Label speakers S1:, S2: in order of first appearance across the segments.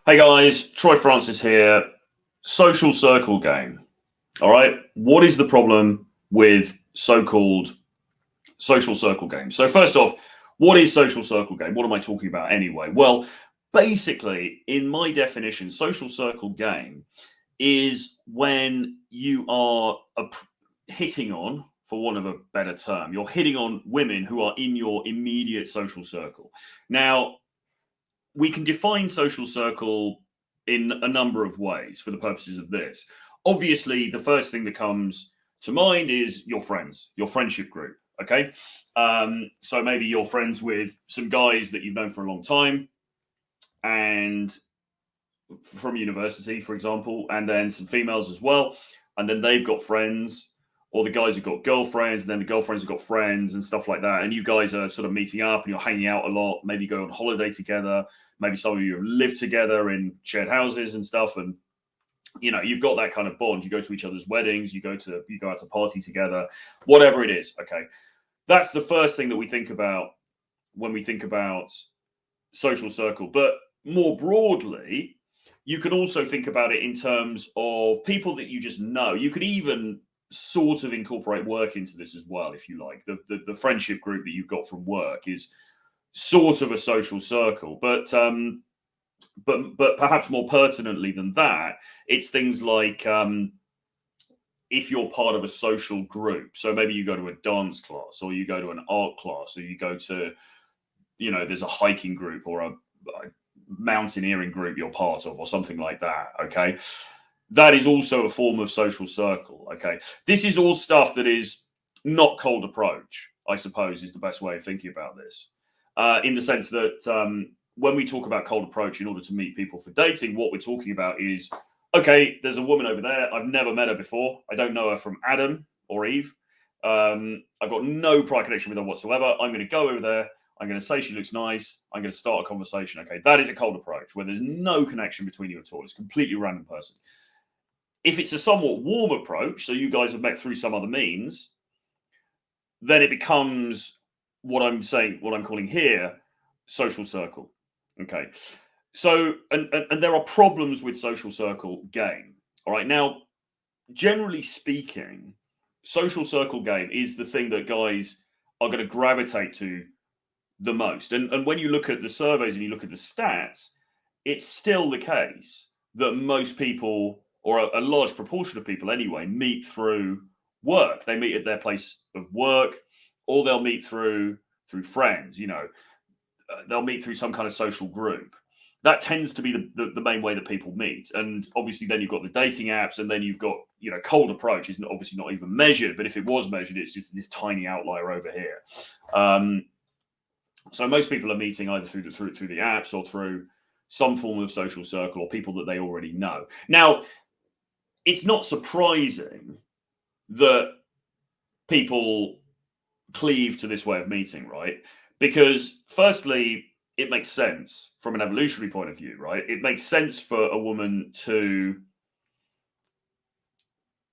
S1: Hey guys, Troy Francis here. Social circle game. All right. What is the problem with so-called social circle games? So, first off, what is social circle game? What am I talking about anyway? Well, basically, in my definition, social circle game is when you are hitting on, for want of a better term, you're hitting on women who are in your immediate social circle. Now, we can define social circle in a number of ways for the purposes of this. Obviously, the first thing that comes to mind is your friends, your friendship group. Okay. So maybe you're friends with some guys that you've known for a long time and from university, for example, and then some females as well. And then they've got friends, or the guys have got girlfriends, and then the girlfriends have got friends and stuff like that. And you guys are sort of meeting up and you're hanging out a lot, maybe go on holiday together. Maybe some of you live together in shared houses and stuff. And, you know, you've got that kind of bond. You go to each other's weddings, you go out to party together, whatever it is. Okay. That's the first thing that we think about when we think about social circle. But more broadly, you can also think about it in terms of people that you just know. You could even sort of incorporate work into this as well, if you like. The friendship group that you've got from work is sort of a social circle, but perhaps more pertinently than that, it's things like if you're part of a social group. So maybe you go to a dance class, or you go to an art class, or you go to, you know, there's a hiking group or a mountaineering group you're part of, or something like that. Okay. That is also a form of social circle. Okay. This is all stuff that is not cold approach, I suppose, is the best way of thinking about this. In the sense that when we talk about cold approach in order to meet people for dating, what we're talking about is, okay, there's a woman over there. I've never met her before. I don't know her from Adam or Eve. I've got no prior connection with her whatsoever. I'm going to go over there. I'm going to say she looks nice. I'm going to start a conversation. Okay, that is a cold approach where there's no connection between you at all. It's a completely random person. If it's a somewhat warm approach, so you guys have met through some other means, then it becomes what I'm calling here, social circle. Okay. So, and there are problems with social circle game. All right. Now, generally speaking, social circle game is the thing that guys are going to gravitate to the most. And when you look at the surveys and you look at the stats, it's still the case that most people, or a large proportion of people anyway, meet through work. They meet at their place of work, or they'll meet through friends. You know, they'll meet through some kind of social group. That tends to be the main way that people meet. And obviously then you've got the dating apps, and then you've got, you know, cold approach is obviously not even measured, but if it was measured, it's just this tiny outlier over here. So most people are meeting either through the apps or through some form of social circle, or people that they already know. Now, it's not surprising that people cleave to this way of meeting, right? Because firstly, it makes sense from an evolutionary point of view, right? It makes sense for a woman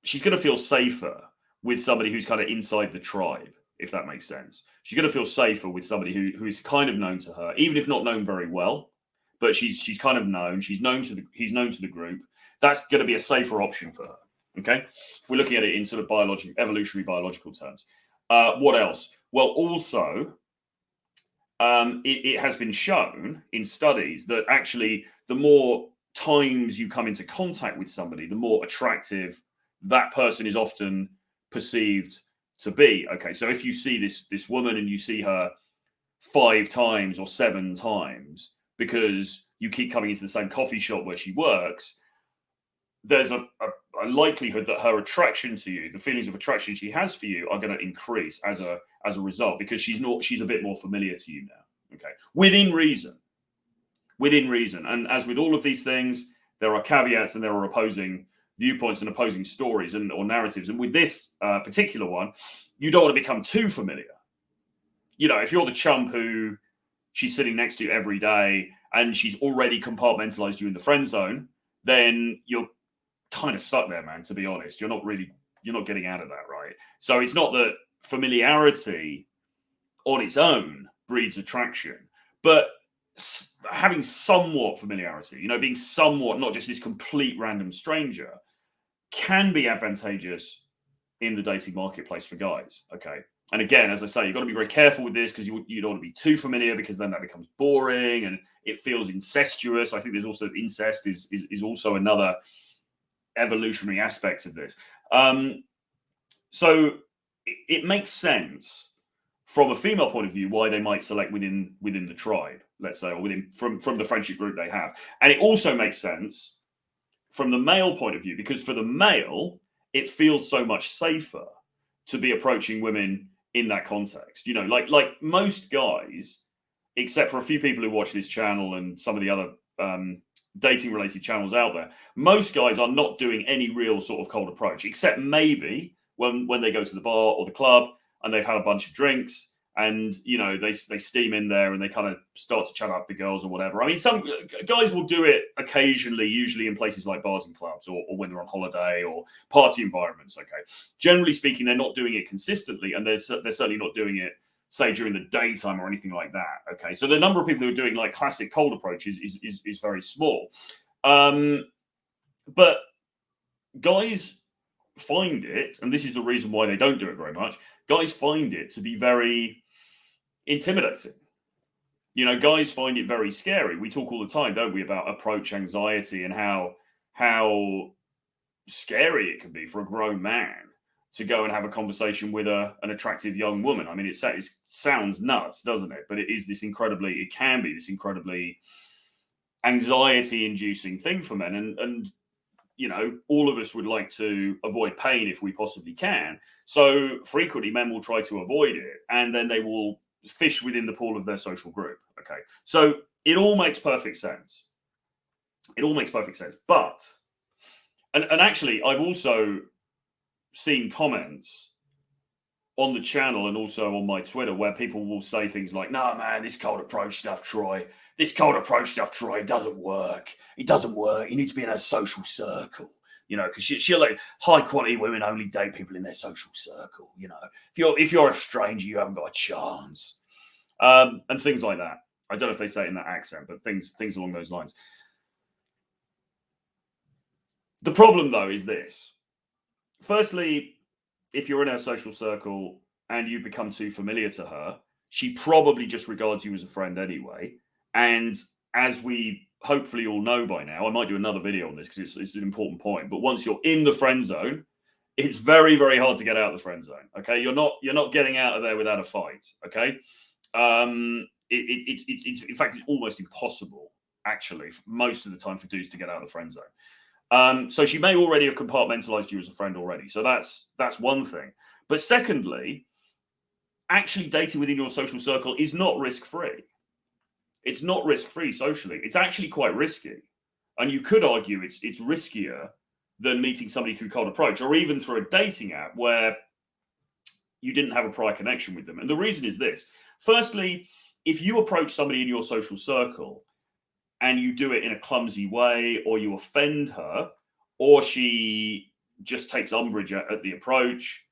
S1: she's going to feel safer with somebody who's kind of inside the tribe, if that makes sense. She's going to feel safer with somebody who is kind of known to her, even if not known very well, but she's kind of known. He's known to the group. That's going to be a safer option for her. Okay, if we're looking at it in sort of evolutionary biological terms. What else? Well, also, it has been shown in studies that actually the more times you come into contact with somebody, the more attractive that person is often perceived to be. Okay, so if you see this woman and you see her 5 times or 7 times because you keep coming into the same coffee shop where she works, there's a likelihood that her attraction to you, the feelings of attraction she has for you, are going to increase as a result, because she's a bit more familiar to you now. Okay, within reason. And as with all of these things, there are caveats and there are opposing viewpoints and opposing stories or narratives. And with this particular one, you don't want to become too familiar. You know, if you're the chump who she's sitting next to every day and she's already compartmentalized you in the friend zone, then you're kind of stuck there, man, to be honest. You're not getting out of that, right? So it's not that familiarity on its own breeds attraction, but having somewhat familiarity, you know, being somewhat not just this complete random stranger, can be advantageous in the dating marketplace for guys. Okay. And again, as I say, you've got to be very careful with this because you don't want to be too familiar, because then that becomes boring and it feels incestuous. I think there's also incest is also another evolutionary aspect of this. So it makes sense from a female point of view why they might select within the tribe, let's say, or within from the friendship group they have. And it also makes sense from the male point of view, because for the male, it feels so much safer to be approaching women in that context. You know, like most guys, except for a few people who watch this channel and some of the other dating related channels out there, most guys are not doing any real sort of cold approach, except maybe when they go to the bar or the club and they've had a bunch of drinks and, you know, they steam in there and they kind of start to chat up the girls or whatever. I mean, some guys will do it occasionally, usually in places like bars and clubs, or when they're on holiday or party environments. Okay, generally speaking, they're not doing it consistently, and they're certainly not doing it, say, during the daytime or anything like that. Okay, so the number of people who are doing like classic cold approaches is very small. But guys find it, and this is the reason why they don't do it very much, guys find it to be very intimidating. You know, guys find it very scary. We talk all the time, don't we, about approach anxiety and how scary it can be for a grown man to go and have a conversation with an attractive young woman. I mean, it sounds nuts, doesn't it? But it can be this incredibly anxiety-inducing thing for men. And you know, all of us would like to avoid pain if we possibly can. So frequently men will try to avoid it, and then they will fish within the pool of their social group. Okay. So it all makes perfect sense. It all makes perfect sense. But, and actually, I've also seen comments on the channel and also on my Twitter where people will say things like, "No, man, this cold approach stuff, Troy, it doesn't work. It doesn't work. You need to be in a social circle, you know, because she'll like high quality women only date people in their social circle. You know, if you're a stranger, you haven't got a chance," and things like that. I don't know if they say it in that accent, but things along those lines. The problem, though, is this. Firstly, if you're in her social circle and you become too familiar to her, she probably just regards you as a friend anyway. And as we hopefully all know by now, I might do another video on this because it's an important point. But once you're in the friend zone, it's very, very hard to get out of the friend zone. Okay, you're not getting out of there without a fight. Okay, in fact, it's almost impossible, actually, most of the time for dudes to get out of the friend zone. So she may already have compartmentalized you as a friend already. So that's one thing. But secondly, actually dating within your social circle is not risk-free. It's not risk-free socially. It's actually quite risky. And you could argue it's riskier than meeting somebody through cold approach or even through a dating app where you didn't have a prior connection with them. And the reason is this. Firstly, if you approach somebody in your social circle and you do it in a clumsy way, or you offend her, or she just takes umbrage at the approach,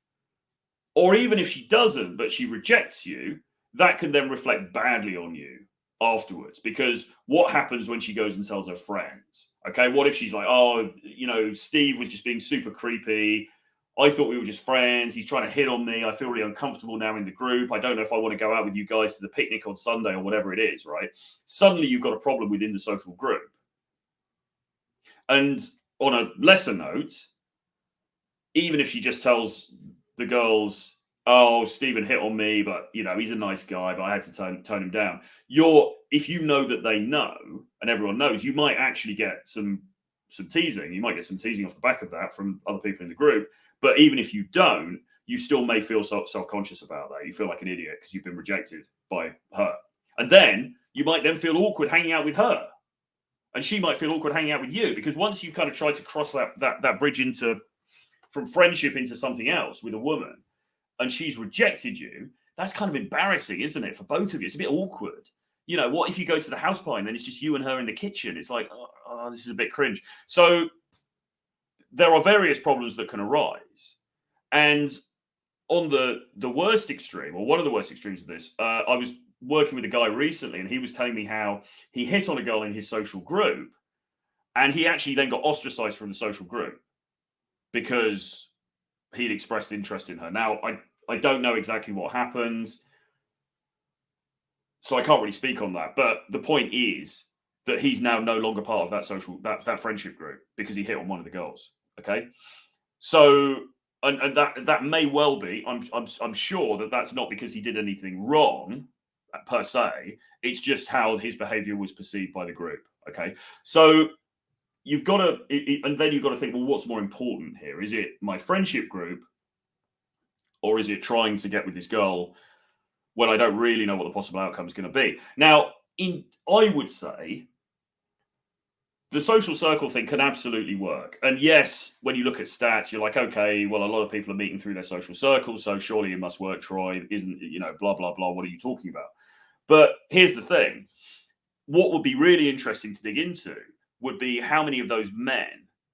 S1: or even if she doesn't, but she rejects you, that can then reflect badly on you afterwards. Because what happens when she goes and tells her friends? Okay, what if she's like, "Oh, you know, Steve was just being super creepy. I thought we were just friends. He's trying to hit on me. I feel really uncomfortable now in the group. I don't know if I want to go out with you guys to the picnic on Sunday," or whatever it is, right? Suddenly you've got a problem within the social group. And on a lesser note, even if she just tells the girls, "Oh, Stephen hit on me, but you know, he's a nice guy, but I had to tone him down." If you know that they know and everyone knows, you might actually get some teasing. You might get some teasing off the back of that from other people in the group. But even if you don't, you still may feel self-conscious about that. You feel like an idiot because you've been rejected by her. And then you might then feel awkward hanging out with her. And she might feel awkward hanging out with you, because once you've kind of tried to cross that bridge from friendship into something else with a woman, and she's rejected you, that's kind of embarrassing, isn't it, for both of you? It's a bit awkward. You know, what if you go to the house party and then it's just you and her in the kitchen? It's like, oh, this is a bit cringe. So there are various problems that can arise. And on the worst extreme, or one of the worst extremes of this, I was working with a guy recently, and he was telling me how he hit on a girl in his social group, and he actually then got ostracized from the social group because he'd expressed interest in her. Now, I don't know exactly what happened, so I can't really speak on that. But the point is that he's now no longer part of that friendship group because he hit on one of the girls. Okay, so and that may well be. I'm sure that that's not because he did anything wrong per se. It's just how his behavior was perceived by the group. Okay, so you've got to, and then you've got to think, well, what's more important here? Is it my friendship group, or is it trying to get with this girl when I don't really know what the possible outcome is going to be? Now, I would say the social circle thing can absolutely work. And yes, when you look at stats, you're like, okay, well, a lot of people are meeting through their social circles, so surely it must work, Troy. Isn't, blah, blah, blah. What are you talking about? But here's the thing. What would be really interesting to dig into would be how many of those men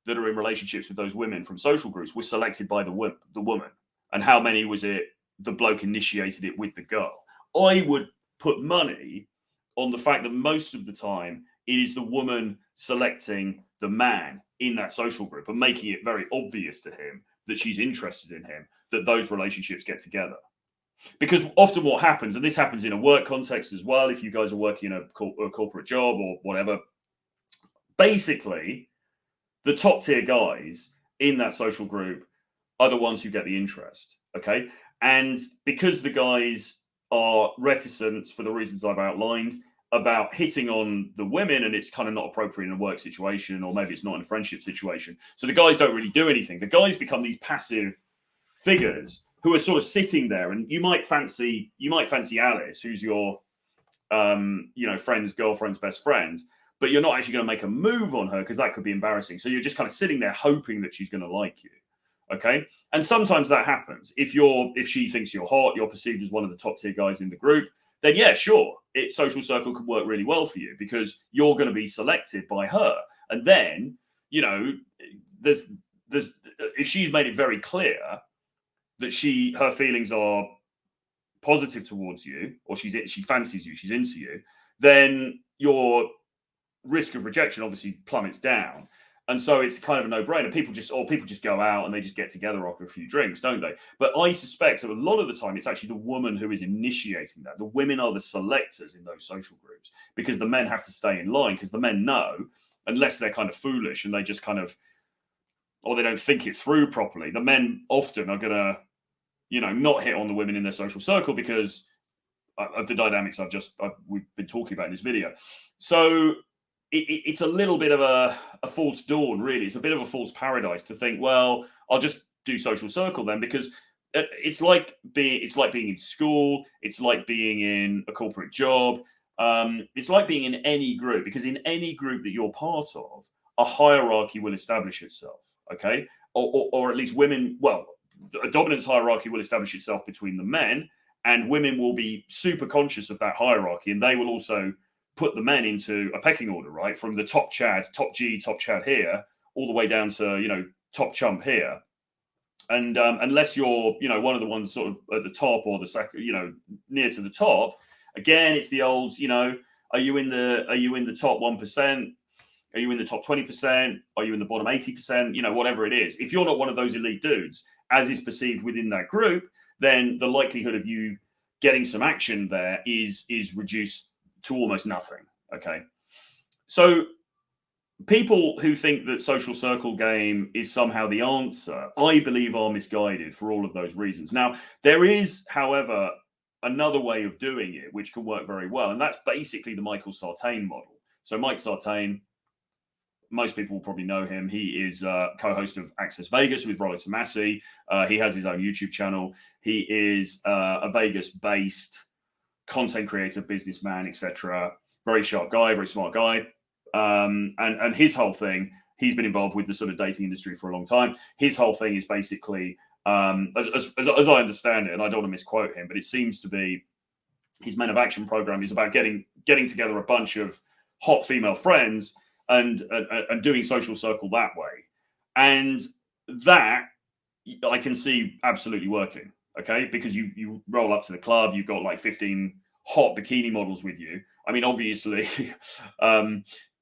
S1: that are in relationships with those women from social groups were selected by the woman, and how many was it the bloke initiated it with the girl. I would put money on the fact that most of the time it is the woman selecting the man in that social group and making it very obvious to him that she's interested in him, that those relationships get together. Because often what happens, and this happens in a work context as well, if you guys are working in a corporate job or whatever, basically the top tier guys in that social group are the ones who get the interest. Okay. And because the guys are reticent for the reasons I've outlined about hitting on the women, and it's kind of not appropriate in a work situation, or maybe it's not in a friendship situation. So the guys don't really do anything. The guys become these passive figures who are sort of sitting there, and you might fancy Alice, who's your friend's girlfriend's best friend, but you're not actually going to make a move on her because that could be embarrassing. So you're just kind of sitting there hoping that she's going to like you. Okay. And sometimes that happens. If she thinks you're hot, you're perceived as one of the top tier guys in the group, then yeah, sure, social circle could work really well for you because you're going to be selected by her. And then, there's if she's made it very clear that her feelings are positive towards you, or she fancies you, she's into you, then your risk of rejection obviously plummets down. And so it's kind of a no-brainer. People just go out and they just get together after a few drinks, don't they? But I suspect that a lot of the time it's actually the woman who is initiating that. The women are the selectors in those social groups because the men have to stay in line, because the men know, unless they're kind of foolish and they just kind of, or they don't think it through properly, the men often are going to, not hit on the women in their social circle because of the dynamics we've been talking about in this video. So it's a little bit of a false dawn, really. It's a bit of a false paradise to think, well, I'll just do social circle then, because it's like being in school, it's like being in a corporate job, it's like being in any group, because in any group that you're part of, a hierarchy will establish itself, okay? Or at least women, well, a dominance hierarchy will establish itself between the men, and women will be super conscious of that hierarchy, and they will also put the men into a pecking order, right? From the top Chad, top G, top Chad here, all the way down to, top chump here. And unless you're, one of the ones sort of at the top, or the second, near to the top, again, it's the old, are you in the top 1%? Are you in the top 20%? Are you in the bottom 80%? Whatever it is. If you're not one of those elite dudes, as is perceived within that group, then the likelihood of you getting some action there is reduced to almost nothing. Okay. So people who think that social circle game is somehow the answer, I believe, are misguided for all of those reasons. Now, there is, however, another way of doing it, which can work very well. And that's basically the Michael Sartain model. So Mike Sartain, most people will probably know him. He is co-host of Access Vegas with Rollo Tomasi. He has his own YouTube channel. He is a Vegas-based content creator, businessman, etc. Very sharp guy, very smart guy. And his whole thing, he's been involved with the sort of dating industry for a long time. His whole thing is basically, as I understand it, and I don't want to misquote him, but it seems to be his Men of Action program is about getting together a bunch of hot female friends and doing social circle that way. And that I can see absolutely working. Okay, because you roll up to the club, you've got like 15 hot bikini models with you. I mean, obviously,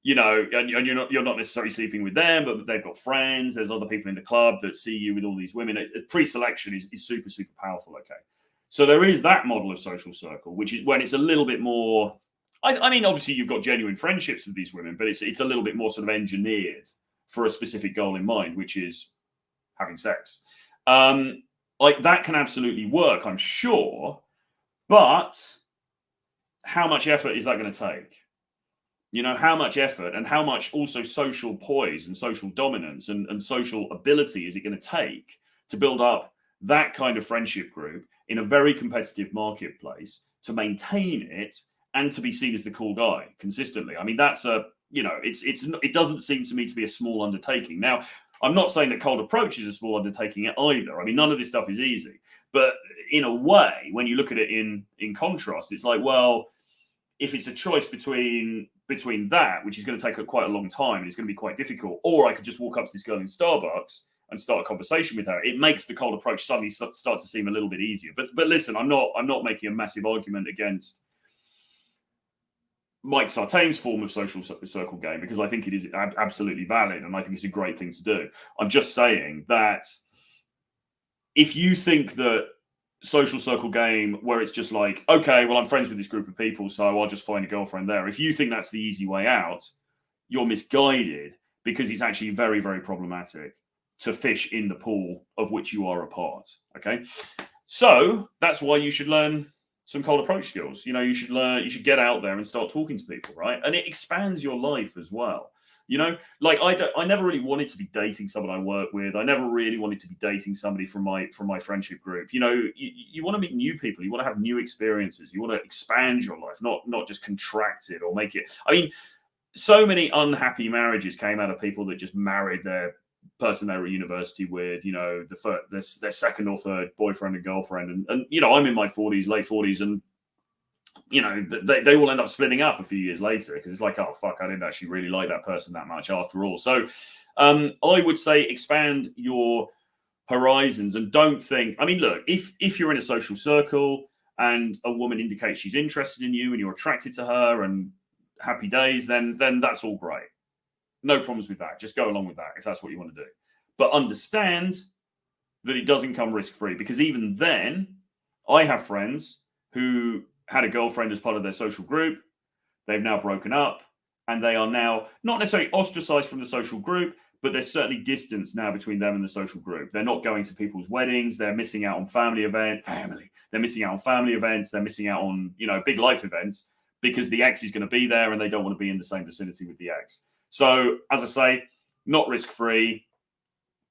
S1: you know, and you're not necessarily sleeping with them, but they've got friends. There's other people in the club that see you with all these women. Pre-selection is super, super powerful. Okay, so there is that model of social circle, which is when it's a little bit more. I mean, obviously, you've got genuine friendships with these women, but it's a little bit more sort of engineered for a specific goal in mind, which is having sex. Like that can absolutely work, I'm sure, but how much effort is that going to take? You know, how much effort and how much also social poise and social dominance and social ability is it going to take to build up that kind of friendship group in a very competitive marketplace, to maintain it and to be seen as the cool guy consistently? I mean, that's it doesn't seem to me to be a small undertaking. Now, I'm not saying that cold approach is a small undertaking either. I mean, none of this stuff is easy. But in a way, when you look at it in contrast, it's like, well, if it's a choice between that, which is going to take quite a long time and it's going to be quite difficult, or I could just walk up to this girl in Starbucks and start a conversation with her, it makes the cold approach suddenly start to seem a little bit easier. But listen, I'm not making a massive argument against Mike Sartain's form of social circle game, because I think it is absolutely valid and I think it's a great thing to do. I'm just saying that if you think that social circle game where it's just like, okay, well, I'm friends with this group of people, so I'll just find a girlfriend there. If you think that's the easy way out, you're misguided, because it's actually very, very problematic to fish in the pool of which you are a part. Okay. So that's why you should learn some cold approach skills. You know, you should get out there and start talking to people, right? And it expands your life as well. You know, like I never really wanted to be dating someone I work with. I never really wanted to be dating somebody from my friendship group. You know, you want to meet new people. You want to have new experiences. You want to expand your life, not just contract it or make it. I mean, so many unhappy marriages came out of people that just married their person they were at university with, you know, their second or third boyfriend and girlfriend. And you know, I'm in my 40s, late 40s, and you know, they will end up splitting up a few years later, because it's like, oh, fuck, I didn't actually really like that person that much after all. So I would say expand your horizons and don't think, I mean, look, if you're in a social circle and a woman indicates she's interested in you and you're attracted to her and happy days, then that's all great. No problems with that. Just go along with that if that's what you want to do. But understand that it doesn't come risk-free, because even then, I have friends who had a girlfriend as part of their social group. They've now broken up, and they are now not necessarily ostracized from the social group, but there's certainly distance now between them and the social group. They're not going to people's weddings. They're missing out on family events. They're missing out on family events. They're missing out on, you know, big life events, because the ex is going to be there and they don't want to be in the same vicinity with the ex. So, as I say, not risk-free.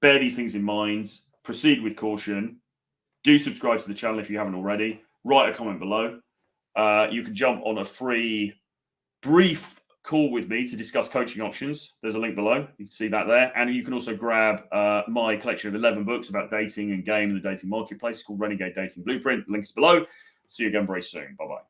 S1: Bear these things in mind. Proceed with caution. Do subscribe to the channel if you haven't already. Write a comment below. You can jump on a free, brief call with me to discuss coaching options. There's a link below. You can see that there. And you can also grab my collection of 11 books about dating and game in the dating marketplace. It's called Renegade Dating Blueprint. The link is below. See you again very soon. Bye-bye.